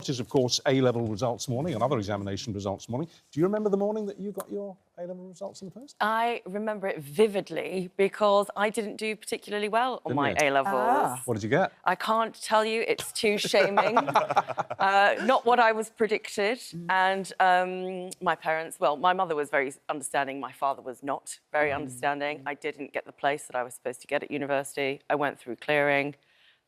is, of course, A-level results morning, another examination results morning. Do you remember the morning that you got your A-level results in the post? I remember it vividly because I didn't do particularly well on my A-levels. What did you get? I can't tell you, it's too shaming. Not what I was predicted. And my parents, well, my mother was very understanding, my father was not very understanding. I didn't get the place that I was supposed to get at university. I went through clearing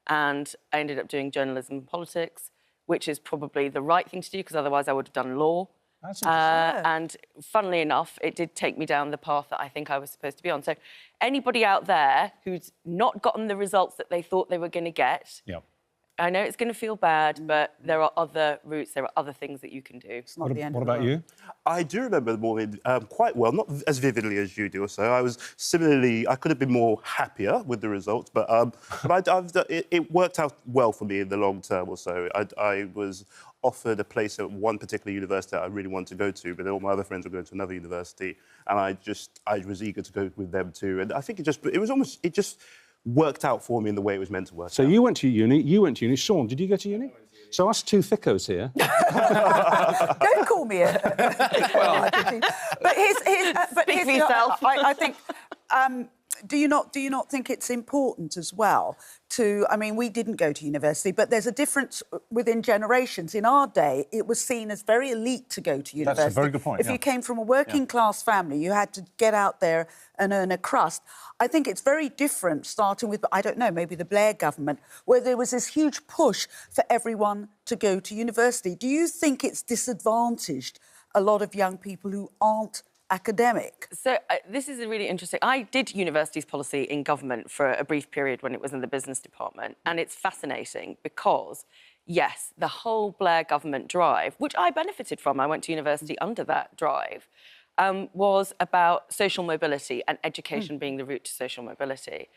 and I ended up doing journalism and politics, which is probably the right thing to do because otherwise I would have done law. That's interesting. And funnily enough, it did take me down the path that I think I was supposed to be on. So anybody out there who's not gotten the results that they thought they were going to get, I know it's going to feel bad, but there are other routes, there are other things that you can do. What about you? I do remember the morning quite well, not as vividly as you do. So I was similarly, I could have been more happier with the results, but it worked out well for me in the long term or so. I was offered a place at one particular university that I really wanted to go to, but all my other friends were going to another university, and I was eager to go with them too. And I think it just worked out for me in the way it was meant to work. So you went to uni. Sean, did you go to uni? So us two thickos here. Don't call me it. Well, but here's Speak for yourself. I think. Do you not think it's important as well to... I mean, we didn't go to university, but there's a difference within generations. In our day, it was seen as very elite to go to university. That's a very good point, If you came from a working-class family, you had to get out there and earn a crust. I think it's very different, starting with, I don't know, maybe the Blair government, where there was this huge push for everyone to go to university. Do you think it's disadvantaged a lot of young people who aren't academic? So this is a really interesting... I did universities policy in government for a brief period when it was in the business department, and it's fascinating because, yes, the whole Blair government drive, which I benefited from, I went to university under that drive, was about social mobility and education being the route to social mobility.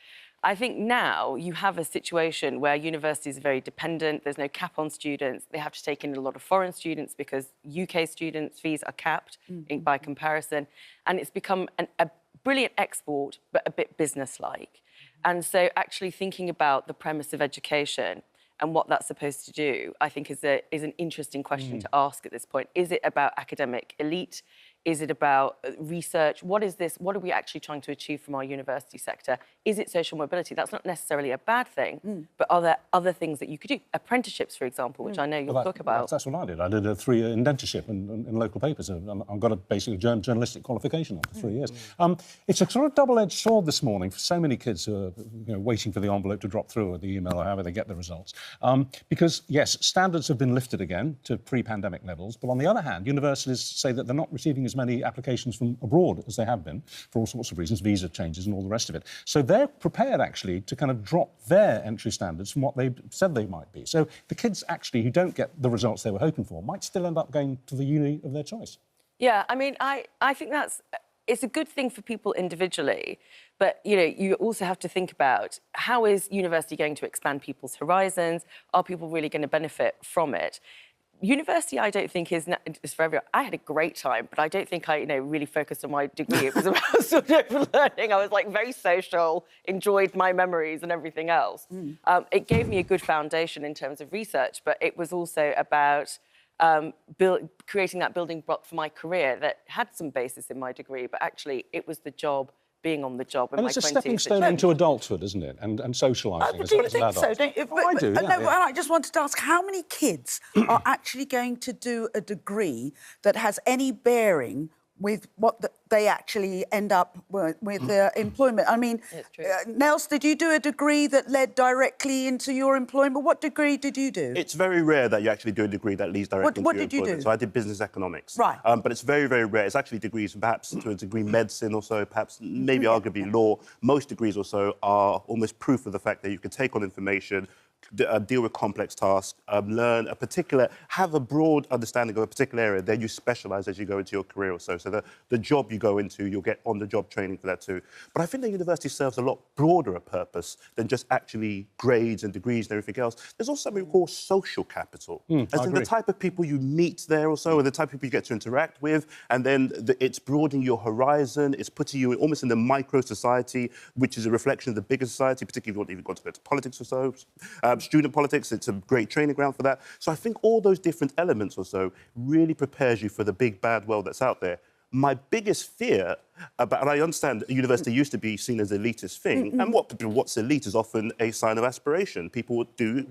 I think now you have a situation where universities are very dependent, there's no cap on students, they have to take in a lot of foreign students because UK students' fees are capped by comparison, and it's become a brilliant export, but a bit business-like. And so actually thinking about the premise of education and what that's supposed to do, I think is an interesting question to ask at this point. Is it about academic elite? Is it about research? What is this? What are we actually trying to achieve from our university sector? Is it social mobility? That's not necessarily a bad thing, but are there other things that you could do? Apprenticeships, for example, which I know you'll talk about. That's what I did. I did a 3-year indentureship in local papers. I've got a basically journalistic qualification after 3 years. It's a sort of double-edged sword this morning for so many kids who are waiting for the envelope to drop through or the email or however they get the results. Because, yes, standards have been lifted again to pre-pandemic levels, but on the other hand, universities say that they're not receiving as many applications from abroad as they have been for all sorts of reasons, visa changes and all the rest of it. So they're prepared, actually, to kind of drop their entry standards from what they said they might be. So the kids, actually, who don't get the results they were hoping for might still end up going to the uni of their choice. Yeah, I mean, I think it's a good thing for people individually, but, you know, you also have to think about how is university going to expand people's horizons? Are people really going to benefit from it? University, I don't think, is for everyone. I had a great time, but I don't think I, really focused on my degree. It was about sort of learning. I was, very social, enjoyed my memories and everything else. It gave me a good foundation in terms of research, but it was also about creating that building block for my career that had some basis in my degree, but actually it was the job, being on the job in my 20s. And it's a stepping stone into adultture, isn't it? And socialising. Do you think so? Don't you? I do, yeah. No, I just wanted to ask, how many kids are actually going to do a degree that has any bearing with what they actually end up with their employment? I mean, Nels, did you do a degree that led directly into your employment? What degree did you do? It's very rare that you actually do a degree that leads directly into your employment. What did you do? So I did business economics. Right. But it's very, very rare. It's actually degrees, perhaps to a degree medicine or so, perhaps maybe arguably law. Most degrees or so are almost proof of the fact that you can take on information, deal with complex tasks, have a broad understanding of a particular area, then you specialise as you go into your career or so. So the job you go into, you'll get on-the-job training for that too. But I think the university serves a lot broader a purpose than just actually grades and degrees and everything else. There's also something we call social capital, as in the type of people you meet there or so, or the type of people you get to interact with, and then it's broadening your horizon, it's putting you almost in the micro-society, which is a reflection of the bigger society, particularly if you want to even go to politics or so. Student politics, it's a great training ground for that. So I think all those different elements or so really prepares you for the big, bad world that's out there. My biggest fear about, and I understand university used to be seen as an elitist thing, and what's elite is often a sign of aspiration. People do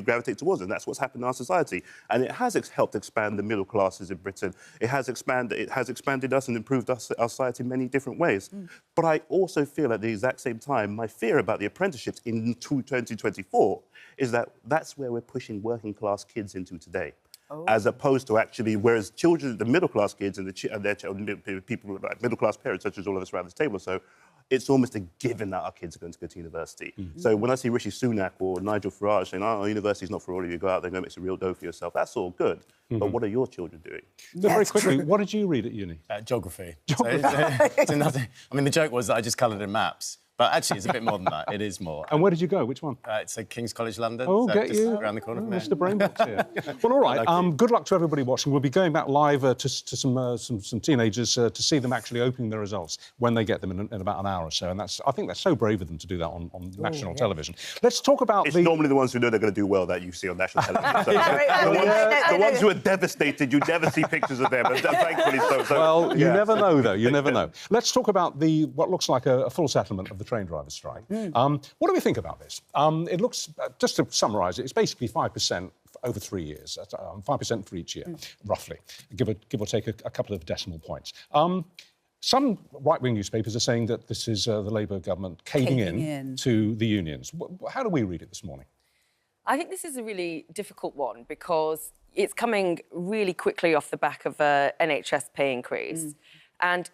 gravitate towards it, and that's what's happened in our society. And it has helped expand the middle classes in Britain. It has expanded us and improved our society in many different ways. But I also feel at the exact same time, my fear about the apprenticeships in 2024 is that that's where we're pushing working class kids into today. As opposed to actually, whereas children, the middle-class kids and people like middle-class parents, such as all of us around this table, so it's almost a given that our kids are going to go to university. So when I see Rishi Sunak or Nigel Farage saying, oh, university's not for all of you, go out there and go make some real dough for yourself, that's all good. But what are your children doing? So very quickly, what did you read at uni? Geography. So nothing. I mean, the joke was that I just coloured in maps. But actually, it's a bit more than that. It is more. And where did you go? Which one? It's at King's College London. Oh, so get just you. around the corner from here. Mr. Brainbox here. Well, all right. Good luck to everybody watching. We'll be going back live to some teenagers to see them actually opening their results when they get them in about an hour or so. And I think that's so brave of them to do that on national television. Let's talk about It's normally the ones who know they're going to do well that you see on national television. So the ones who are devastated, you never see pictures of them. But thankfully so. Well, you never know, though. You never know. Let's talk about what looks like a full settlement of the train drivers' strike. What do we think about this? It looks, just to summarise it, it's basically 5% over 3 years, 5% for each year, roughly, give or take a couple of decimal points. Some right-wing newspapers are saying that this is the Labour government caving in to the unions. How do we read it this morning? I think this is a really difficult one because it's coming really quickly off the back of an NHS pay increase. And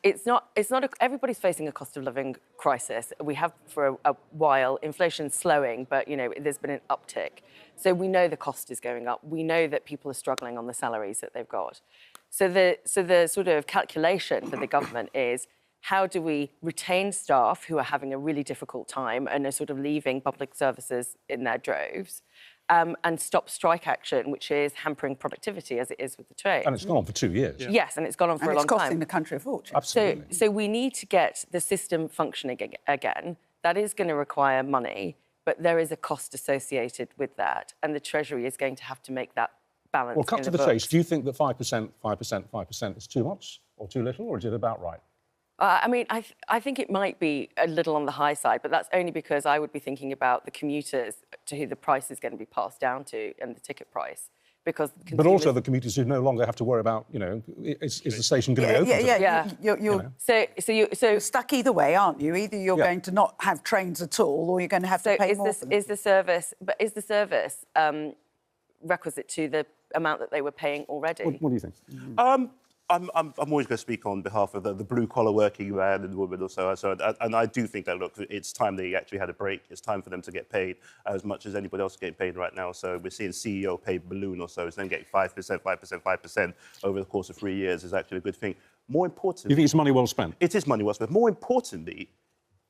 everybody's facing a cost of living crisis. We have for a while. Inflation's slowing, but, you know, there's been an uptick. So we know the cost is going up. We know that people are struggling on the salaries that they've got. So the sort of calculation for the government is, how do we retain staff who are having a really difficult time and are sort of leaving public services in their droves? And stop strike action, which is hampering productivity, as it is with the train. And it's gone on for 2 years. Yeah. Yes, and it's gone on for a long time. And it's costing the country a fortune. Absolutely. So we need to get the system functioning again. That is going to require money, but there is a cost associated with that, and the Treasury is going to have to make that balance. Well, cut to the chase. Do you think that 5% is too much or too little, or is it about right? I mean, I think it might be a little on the high side, but that's only because I would be thinking about the commuters to who the price is going to be passed down to and the ticket price. Because but also the commuters who no longer have to worry about, you know, is the station going to be open? You're stuck either way, aren't you? Either you're going to not have trains at all, or you're going to have to pay more for them. Is the service requisite to the amount that they were paying already? What do you think? I'm always going to speak on behalf of the blue-collar working man and woman or so. And I do think that, look, it's time they actually had a break. It's time for them to get paid as much as anybody else is getting paid right now. So we're seeing CEO pay balloon or so. So then getting 5% over the course of 3 years is actually a good thing. More importantly... You think it's money well spent? It is money well spent. More importantly,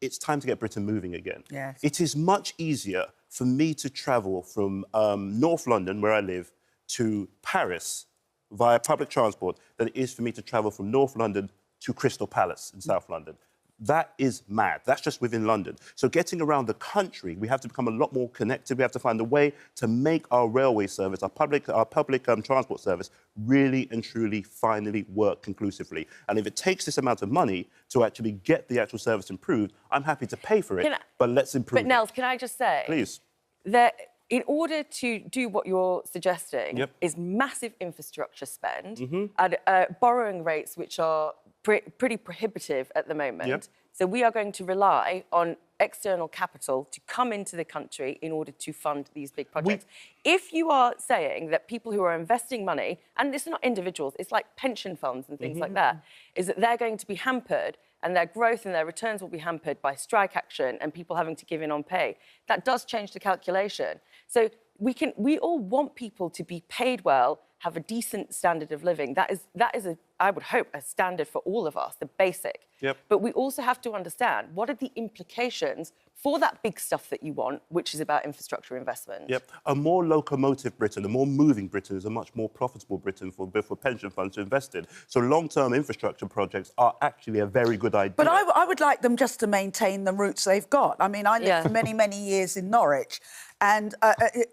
it's time to get Britain moving again. Yes. It is much easier for me to travel from North London, where I live, to Paris via public transport than it is for me to travel from North London to Crystal Palace in South London. That is mad. That's just within London. So getting around the country, we have to become a lot more connected. We have to find a way to make our railway service, our public transport service, really and truly finally work conclusively. And if it takes this amount of money to actually get the actual service improved, I'm happy to pay for it, but let's improve it. But, Nels, can I just say... Please. That in order to do what you're suggesting is massive infrastructure spend at borrowing rates which are pretty prohibitive at the moment. So we are going to rely on external capital to come into the country in order to fund these big projects. If you are saying that people who are investing money, and this is not individuals, it's like pension funds and things like that, is that they're going to be hampered and their growth and their returns will be hampered by strike action and people having to give in on pay, that does change the calculation. So we all want people to be paid well, have a decent standard of living. That is I would hope, a standard for all of us, the basic. Yep. But we also have to understand what are the implications for that big stuff that you want, which is about infrastructure investment. Yep. A more locomotive Britain, a more moving Britain is a much more profitable Britain for pension funds to invest in. So long-term infrastructure projects are actually a very good idea. But I would like them just to maintain the routes they've got. I mean, I lived for many, many years in Norwich, and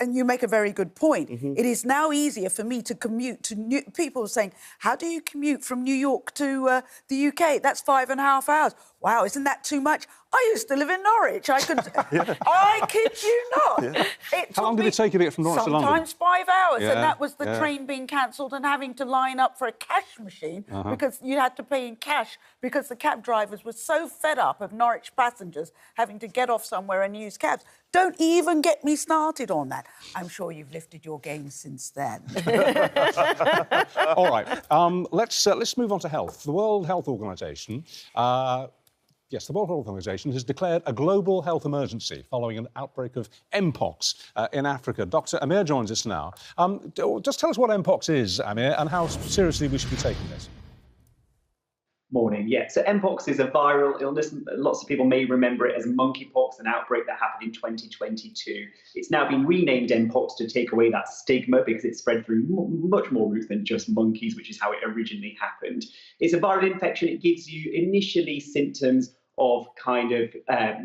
you make a very good point. It is now easier for me to commute to people are saying, how do you commute from New York to the UK? That's 5.5 hours. Wow, isn't that too much? I used to live in Norwich. I could... I kid you not. Yeah. How long did it take you to get from Norwich to London? Sometimes 5 hours, Yeah, and that was the train being cancelled and having to line up for a cash machine because you had to pay in cash because the cab drivers were so fed up of Norwich passengers having to get off somewhere and use cabs. Don't even get me started on that. I'm sure you've lifted your game since then. All right, let's move on to health. The World Health Organization... Yes, the World Health Organization has declared a global health emergency following an outbreak of Mpox in Africa. Dr. Amir joins us now. Just tell us what Mpox is, Amir, and how seriously we should be taking this. Morning, yeah. So Mpox is a viral illness. Lots of people may remember it as monkeypox, an outbreak that happened in 2022. It's now been renamed Mpox to take away that stigma because it's spread through much more routes than just monkeys, which is how it originally happened. It's a viral infection. It gives you initially symptoms of kind of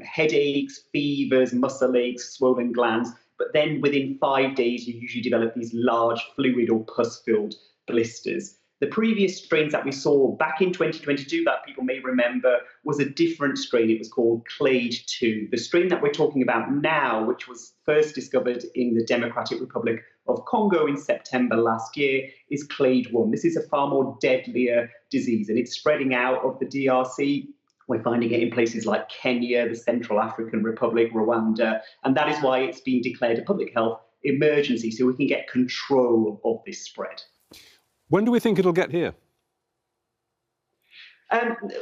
headaches, fevers, muscle aches, swollen glands. But then within 5 days, you usually develop these large fluid or pus-filled blisters. The previous strains that we saw back in 2022 that people may remember was a different strain. It was called Clade 2. The strain that we're talking about now, which was first discovered in the Democratic Republic of Congo in September last year, is Clade 1. This is a far more deadlier disease, and it's spreading out of the DRC. We're finding it in places like Kenya, the Central African Republic, Rwanda, and that is why it's been declared a public health emergency, so we can get control of this spread. When do we think it'll get here?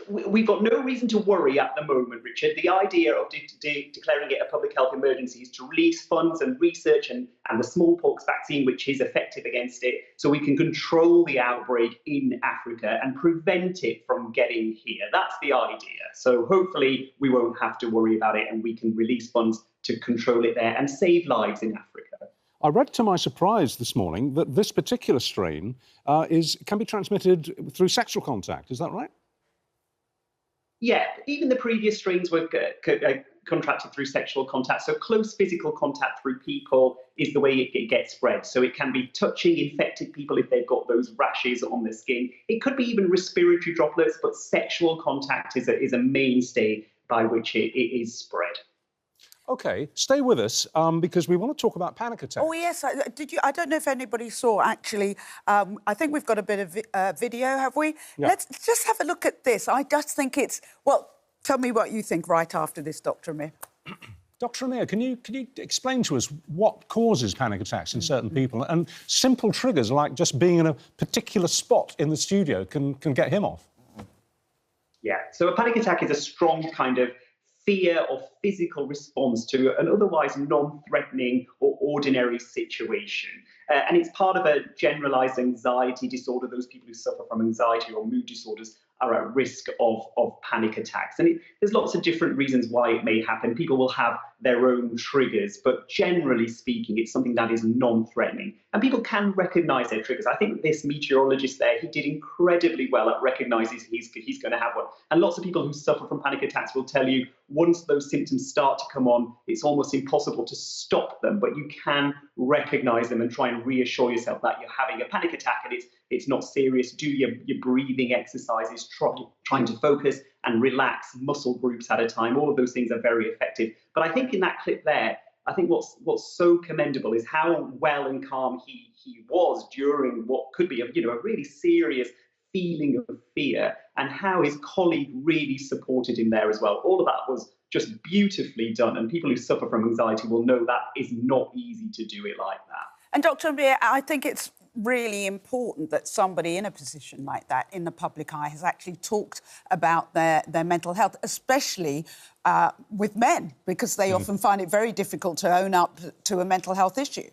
We've got no reason to worry at the moment, Richard. The idea of declaring it a public health emergency is to release funds and research and the smallpox vaccine, which is effective against it, so we can control the outbreak in Africa and prevent it from getting here. That's the idea. So hopefully we won't have to worry about it and we can release funds to control it there and save lives in Africa. I read to my surprise this morning that this particular strain can be transmitted through sexual contact. Is that right? Yeah, even the previous strains were contracted through sexual contact. So close physical contact through people is the way it gets spread. So it can be touching infected people if they've got those rashes on their skin. It could be even respiratory droplets, but sexual contact is a mainstay by which it is spread. OK, stay with us because we want to talk about panic attacks. Oh, yes. I don't know if anybody saw, actually. I think we've got a bit of video, have we? Yeah. Let's just have a look at this. I just think it's... Well, tell me what you think right after this, Dr. Amir. Dr. Amir, can you explain to us what causes panic attacks in certain people? And simple triggers like just being in a particular spot in the studio can get him off. Yeah, so a panic attack is a strong kind of fear or physical response to an otherwise non-threatening or ordinary situation. And it's part of a generalised anxiety disorder. Those people who suffer from anxiety or mood disorders are at risk of panic attacks. And there's lots of different reasons why it may happen. People will have their own triggers, but generally speaking, it's something that is non-threatening. And people can recognise their triggers. I think this meteorologist there, he did incredibly well at recognising he's going to have one. And lots of people who suffer from panic attacks will tell you once those symptoms start to come on, it's almost impossible to stop them, but you can recognise them and try and reassure yourself that you're having a panic attack and it's not serious. Do your breathing exercises, trying to focus and relax muscle groups at a time. All of those things are very effective. But I think in that clip there, I think what's so commendable is how well and calm he was during what could be a really serious feeling of fear, and how his colleague really supported him there as well. All of that was just beautifully done, and people who suffer from anxiety will know that is not easy to do it like that. And Dr. Amir, I think it's really important that somebody in a position like that in the public eye has actually talked about their mental health, especially with men, because they often find it very difficult to own up to a mental health issue.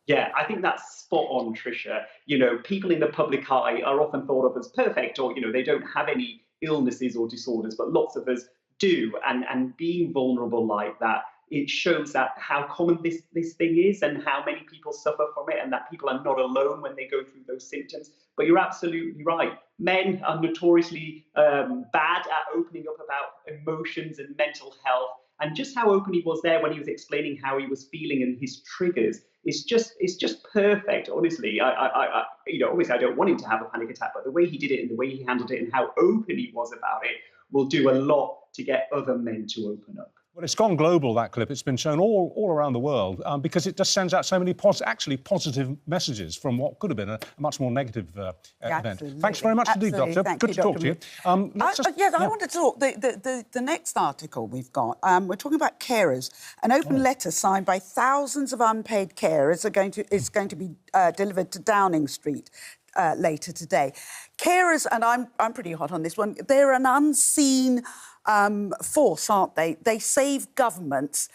Yeah, I think that's spot on, Tricia. You know, people in the public eye are often thought of as perfect, or, you know, they don't have any illnesses or disorders, but lots of us do. And being vulnerable like that, it shows that how common this thing is and how many people suffer from it, and that people are not alone when they go through those symptoms. But you're absolutely right. Men are notoriously bad at opening up about emotions and mental health. And just how open he was there when he was explaining how he was feeling and his triggers, it's just perfect. Honestly, you know, obviously I don't want him to have a panic attack, but the way he did it and the way he handled it and how open he was about it will do a lot to get other men to open up. Well, it's gone global, that clip. It's been shown all around the world because it just sends out so many positive messages from what could have been a much more negative event. Absolutely. Thanks very much indeed, Doctor. Thank Good you, to talk to you. I want to talk. The next article we've got, we're talking about carers. An open letter signed by thousands of unpaid carers is going to be delivered to Downing Street later today. Carers, and I'm pretty hot on this one, they're an unseen force, aren't they? They save governments,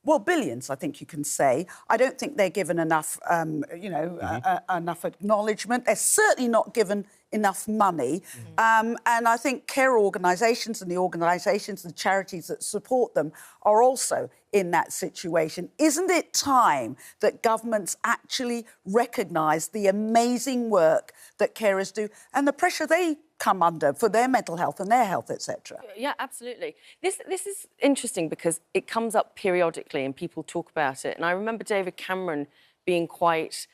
well, billions, I think you can say. I don't think they're given enough, enough acknowledgement. They're certainly not given enough money. And I think care organisations and the organisations and charities that support them are also in that situation. Isn't it time that governments actually recognise the amazing work that carers do and the pressure they come under for their mental health and their health, etc.? Yeah, absolutely. This is interesting because it comes up periodically and people talk about it. And I remember David Cameron being quite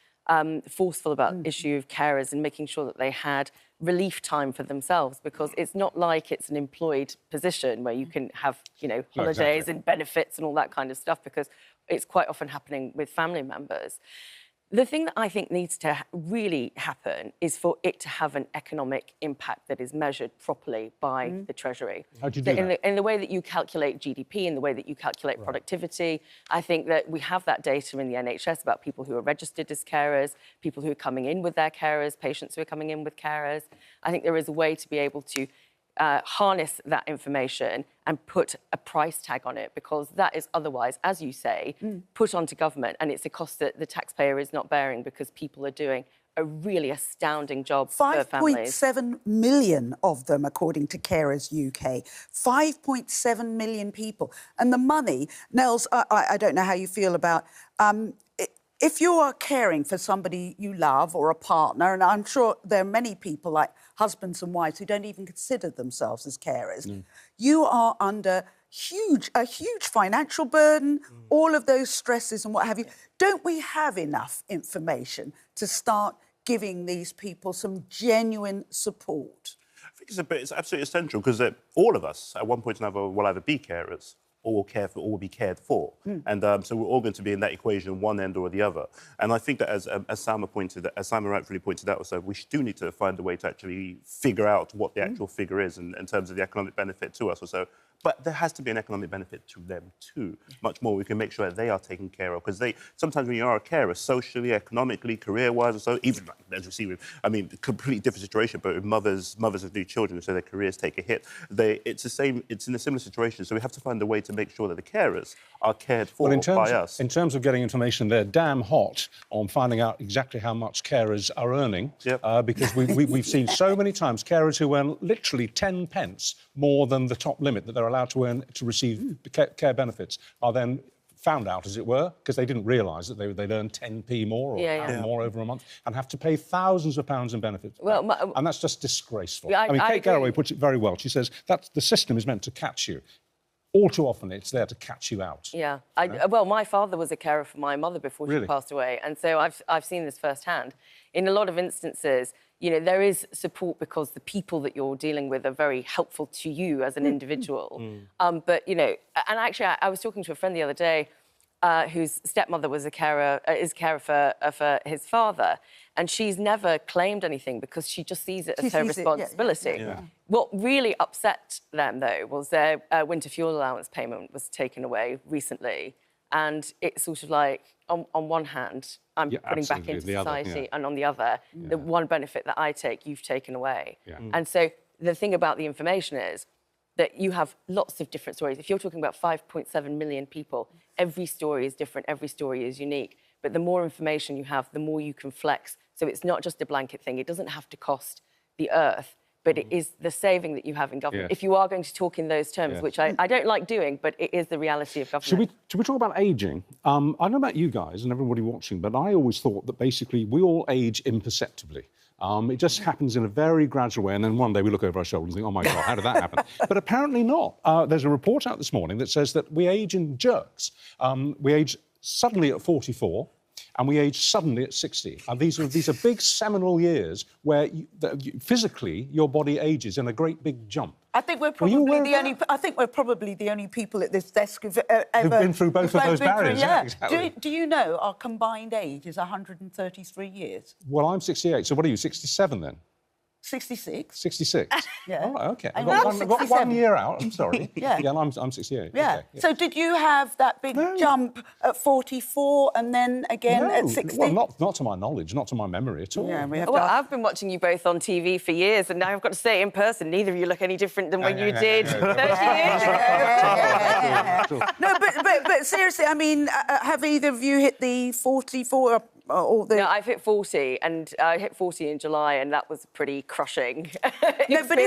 forceful about the issue of carers and making sure that they had relief time for themselves, because it's not like it's an employed position where you can have, you know, holidays and benefits and all that kind of stuff, because it's quite often happening with family members. The thing that I think needs to really happen is for it to have an economic impact that is measured properly by the Treasury. How do you do that? In the way that you calculate GDP, in the way that you calculate productivity, I think that we have that data in the NHS about people who are registered as carers, people who are coming in with their carers, patients who are coming in with carers. I think there is a way to be able to harness that information and put a price tag on it, because that is otherwise, as you say, put onto government, and it's a cost that the taxpayer is not bearing because people are doing a really astounding job for families. 5.7 million of them, according to Carers UK. 5.7 million people. And the money, Nels, I don't know how you feel about... if you are caring for somebody you love or a partner, and I'm sure there are many people like husbands and wives who don't even consider themselves as carers, you are under a huge financial burden, all of those stresses and what have you. Don't we have enough information to start giving these people some genuine support? I think it's absolutely essential, because all of us at one point or another will either be carers or will care for, or will be cared for. And so we're all going to be in that equation, one end or the other. And I think that as Simon rightfully pointed out, also, we do need to find a way to actually figure out what the actual figure is in terms of the economic benefit to us or so. But there has to be an economic benefit to them too. Much more, we can make sure that they are taken care of, because sometimes when you are a carer, socially, economically, career-wise, or so, even as we see with, I mean, completely different situation, but with mothers of new children, so their careers take a hit. It's the same. It's in a similar situation. So we have to find a way to make sure that the carers are cared for by us. In terms of getting information, they're damn hot on finding out exactly how much carers are earning, because we've seen so many times carers who earn literally 10 pence more than the top limit that they're allowed to earn to receive care benefits are then found out, as it were, because they didn't realise that they'd earn 10p more or more over a month and have to pay thousands of pounds in benefits. Well, and that's just disgraceful. I mean, Kate Garraway puts it very well. She says that the system is meant to catch you. All too often, it's there to catch you out. Yeah. Well, my father was a carer for my mother before she passed away, and so I've seen this firsthand. In a lot of instances, you know, there is support because the people that you're dealing with are very helpful to you as an individual. But, you know, and actually, I was talking to a friend the other day whose stepmother was a carer for his father, and she's never claimed anything because she just sees it as her responsibility. What really upset them, though, was their winter fuel allowance payment was taken away recently. And it's sort of like, on one hand, I'm putting back into society, and on the other, the one benefit that I take, you've taken away. And so the thing about the information is that you have lots of different stories. If you're talking about 5.7 million people, every story is different, every story is unique. but the more information you have, the more you can flex. So it's not just a blanket thing. It doesn't have to cost the earth, but it is the saving that you have in government. Yes. If you are going to talk in those terms, which I don't like doing, but it is the reality of government. Should we talk about ageing? I don't know about you guys and everybody watching, but I always thought that basically we all age imperceptibly. It just happens in a very gradual way, and then one day we look over our shoulder and think, oh, my God, how did that happen? But apparently not. There's a report out this morning that says that we age in jerks. We age suddenly at 44, and we age suddenly at 60. And these are big seminal years where physically your body ages in a great big jump. I think we're probably the only. I think we're probably the only people at this desk who've ever been through both of those barriers. Yeah. Exactly. Do you know our combined age is 133 years? Well, I'm 68. So what are you? 67 then? 66. 66. Yeah. All right, OK. And I've I'm got 1 67. year out. I'm sorry. Yeah. Yeah, and I'm 68. Yeah. Okay, yeah. So did you have that big jump at 44 and then again at 60? Well, not to my knowledge, not to my memory at all. Yeah, we have Well, I've been watching you both on TV for years, and now I've got to say in person, neither of you look any different than when you did 30 years ago. No, but seriously, I mean, have either of you hit the 44 or the... No, I've hit 40, and I hit 40 in July, and that was pretty crushing No, but do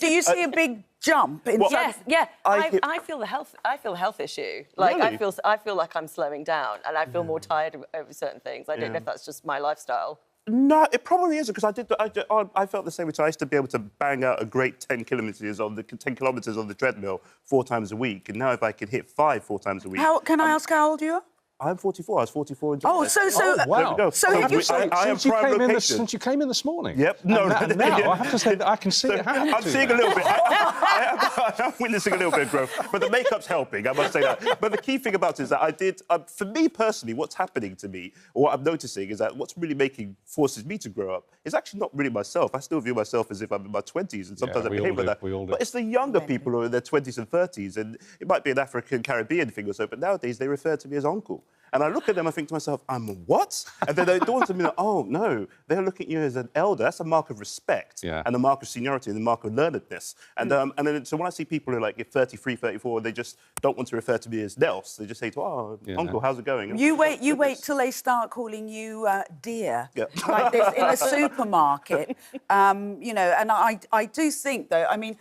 you see a big jump in... Yes, yeah. I I feel the health issue. Like Really? I feel like I'm slowing down, and I feel more tired over certain things. I don't know if that's just my lifestyle. No, it probably isn't, because I felt the same way. I used to be able to bang out a great 10 kilometres on the treadmill 4 times a week, and now if I could hit 4 times a week... Can I ask how old you are? I'm 44. I was 44 in July. Oh, so... wow. There we go. So I am Since you prime location. since you came in this morning. Yep. No, now, I have to say that I can see it happening. I'm seeing a little bit. I am witnessing a little bit of growth, but the makeup's helping. I must say that. But the key thing about it is that I did. For me personally, what's happening to me, or what I'm noticing, is that what's really forces me to grow up is actually not really myself. I still view myself as if I'm in my 20s, and sometimes I behave like that. We all do. But it's the younger people who are in their 20s and 30s, and it might be an African Caribbean thing or so. But nowadays they refer to me as uncle. And I look at them, I think to myself, I'm what? And then it dawns on me, like, oh, no, they're looking at you as an elder. That's a mark of respect and a mark of seniority and a mark of learnedness. And then, so when I see people who are like 33, 34, they just don't want to refer to me as Nels. They just say, uncle, how's it going? And You wait till they start calling you dear, like this in the supermarket. You know, and I do think, though, I mean,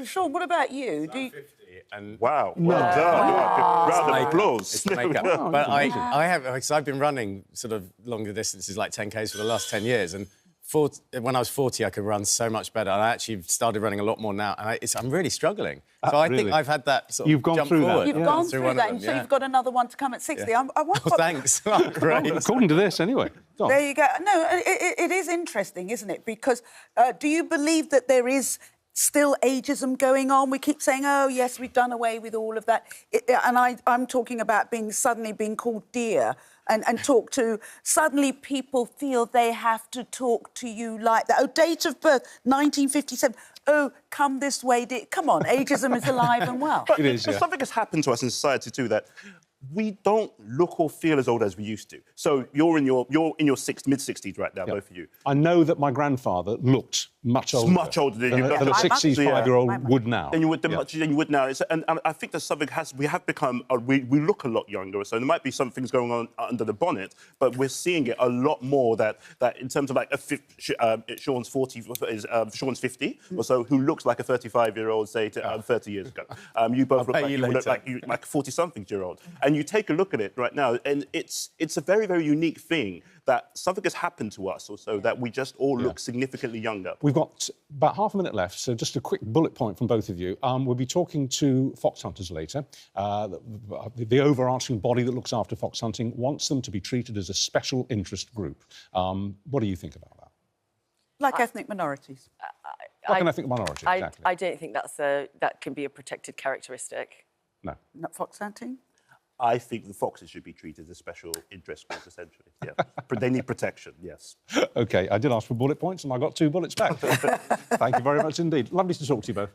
Sean, what about you? Do you... 50 and wow, well done. Round of applause. It's the makeup. But I have, because I've been running sort of longer distances, like 10Ks for the last 10 years, and when I was 40, I could run so much better, and I actually started running a lot more now, and I'm really struggling. So I think I've had that sort of You've gone jump through that. forward. You've gone through that, and so you've got another one to come at 60. I want thanks. Oh, great. According to this, anyway. Go on. There you go. No, it is interesting, isn't it? Because do you believe that there is still ageism going on? We keep saying, oh, yes, we've done away with all of that. And I'm talking about suddenly being called dear and talk to... Suddenly people feel they have to talk to you like that. Oh, date of birth, 1957. Oh, come this way, dear. Come on, ageism is alive and well. But something has happened to us in society, too, that we don't look or feel as old as we used to. So you're in your mid-60s right now, both of you. I know that my grandfather looked much older. Much older than you. Than a 65-year-old would now. Than you would now. And I think that we have become... We look a lot younger, so there might be some things going on under the bonnet, but we're seeing it a lot more that in terms of like Sean's 40, Sean's 50 or so, who looks like a 35-year-old, say, 30 years ago. You both look like a 40-something-year-old. And you take a look at it right now, and it's a very, very unique thing that something has happened to us, or so that we just all look significantly younger. We've got about half a minute left, so just a quick bullet point from both of you. We'll be talking to fox hunters later. The overarching body that looks after fox hunting wants them to be treated as a special interest group. What do you think about that? Like ethnic minorities. Like an ethnic minority, exactly. I don't think that can be a protected characteristic. No. Not fox hunting? I think the foxes should be treated as special interest groups, essentially. Yeah. They need protection, yes. OK, I did ask for bullet points, and I got 2 bullets back. Thank you very much indeed. Lovely to talk to you both.